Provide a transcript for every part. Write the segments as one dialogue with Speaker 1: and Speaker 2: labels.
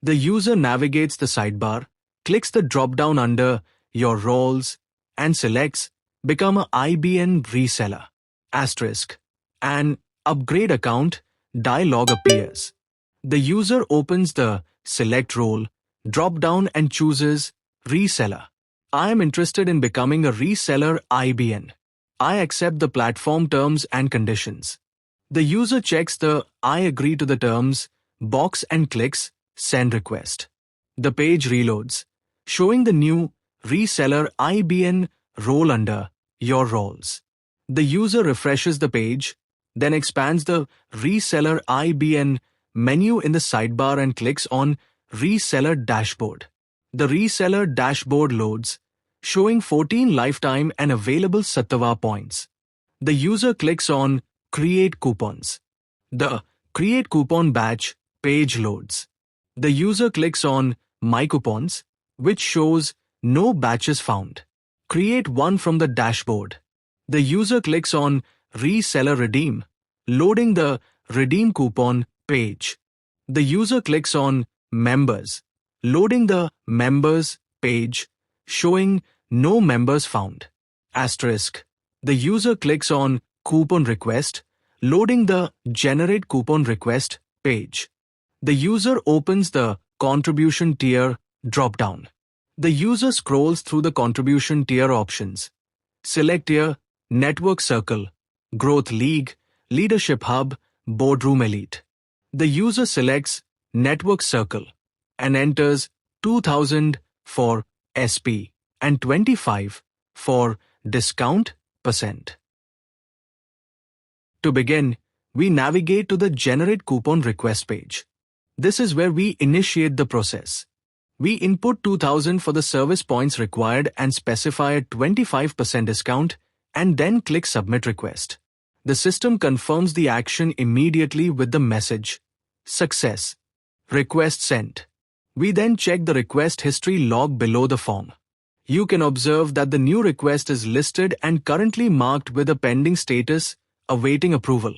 Speaker 1: The user navigates the sidebar, clicks the drop-down under Your Roles, and selects Become a IBN Reseller. Asterisk. An Upgrade Account dialog appears. The user opens the Select Role drop-down and chooses Reseller. I am interested in becoming a reseller IBN. I accept the platform terms and conditions. The user checks the I agree to the terms box and clicks Send Request. The page reloads, showing the new Reseller IBN role under Your Roles. The user refreshes the page, then expands the Reseller IBN menu in the sidebar and clicks on Reseller Dashboard. The Reseller Dashboard loads, showing 14 lifetime and available Sattva points. The user clicks on Create Coupons. The Create Coupon Batch page loads. The user clicks on My Coupons, which shows no batches found. Create one from the dashboard. The user clicks on Reseller Redeem, loading the Redeem Coupon page. The user clicks on Members, loading the Members page, showing no members found. Asterisk. The user clicks on Coupon Request, loading the Generate Coupon Request page. The user opens the Contribution Tier drop-down. The user scrolls through the contribution tier options. Select Tier, Network Circle, Growth League, Leadership Hub, Boardroom Elite. The user selects Network Circle and enters 2000 for SP and 25 for discount %. To begin, we navigate to the Generate Coupon Request page. This is where we initiate the process. We input 2000 for the service points required and specify a 25% discount and then click Submit Request. The system confirms the action immediately with the message, Success. Request sent. We then check the request history log below the form. You can observe that the new request is listed and currently marked with a pending status, awaiting approval.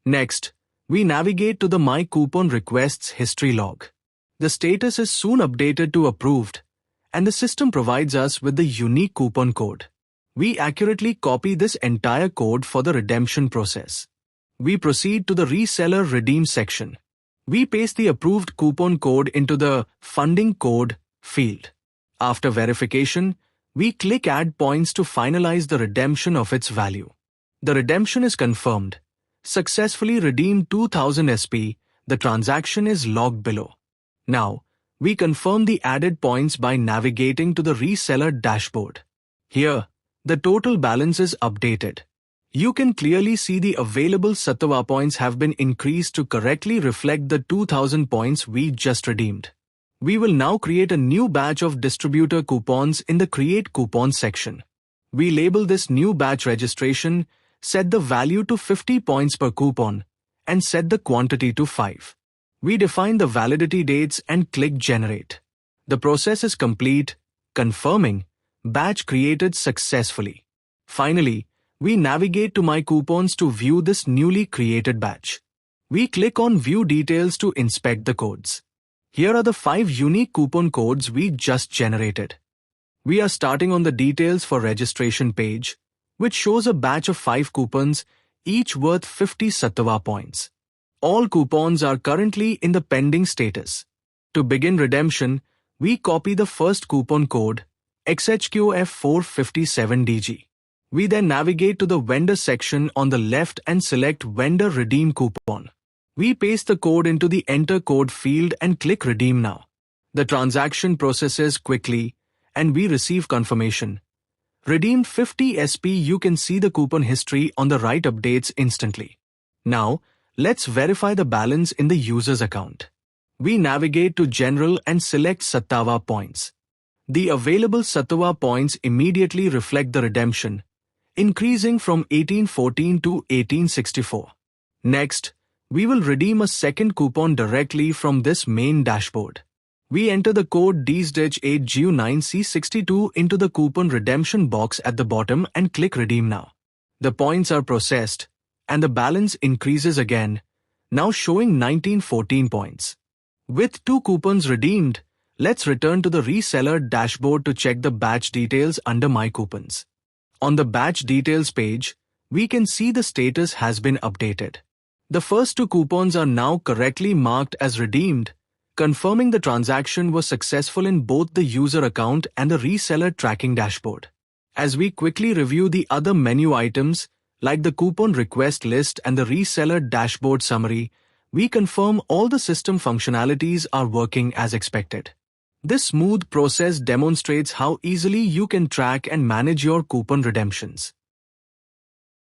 Speaker 1: Next, we navigate to the My Coupon Requests history log. The status is soon updated to approved, and the system provides us with the unique coupon code. We accurately copy this entire code for the redemption process. We proceed to the Reseller Redeem section. We paste the approved coupon code into the Funding Code field. After verification, we click Add Points to finalize the redemption of its value. The redemption is confirmed. Successfully redeemed 2000 SP, the transaction is logged below. Now, we confirm the added points by navigating to the Reseller Dashboard. Here, the total balance is updated. You can clearly see the available Sattva points have been increased to correctly reflect the 2000 points we just redeemed. We will now create a new batch of distributor coupons in the Create Coupons section. We label this new batch registration, set the value to 50 points per coupon, and set the quantity to 5. We define the validity dates and click Generate. The process is complete, confirming batch created successfully. Finally, we navigate to My Coupons to view this newly created batch. We click on View Details to inspect the codes. Here are the 5 unique coupon codes we just generated. We are starting on the Details for Registration page, which shows a batch of 5 coupons, each worth 50 Sattva points. All coupons are currently in the pending status. To begin redemption, we copy the first coupon code, XHQF457DG. We then navigate to the Vendor section on the left and select Vendor Redeem Coupon. We paste the code into the Enter Code field and click Redeem Now. The transaction processes quickly, and we receive confirmation. Redeemed 50 SP. You can see the coupon history on the right updates instantly. Now, let's verify the balance in the user's account. We navigate to General and select Sattva points. The available Sattva points immediately reflect the redemption, increasing from 1814 to 1864. Next, we will redeem a second coupon directly from this main dashboard. We enter the code DSDH8GU9C62 into the coupon redemption box at the bottom and click Redeem Now. The points are processed, and the balance increases again, now showing 1914 points. With 2 coupons redeemed, let's return to the reseller dashboard to check the batch details under My Coupons. On the batch details page, we can see the status has been updated. The first 2 coupons are now correctly marked as redeemed, confirming the transaction was successful in both the user account and the reseller tracking dashboard. As we quickly review the other menu items, like the coupon request list and the reseller dashboard summary, we confirm all the system functionalities are working as expected. This smooth process demonstrates how easily you can track and manage your coupon redemptions.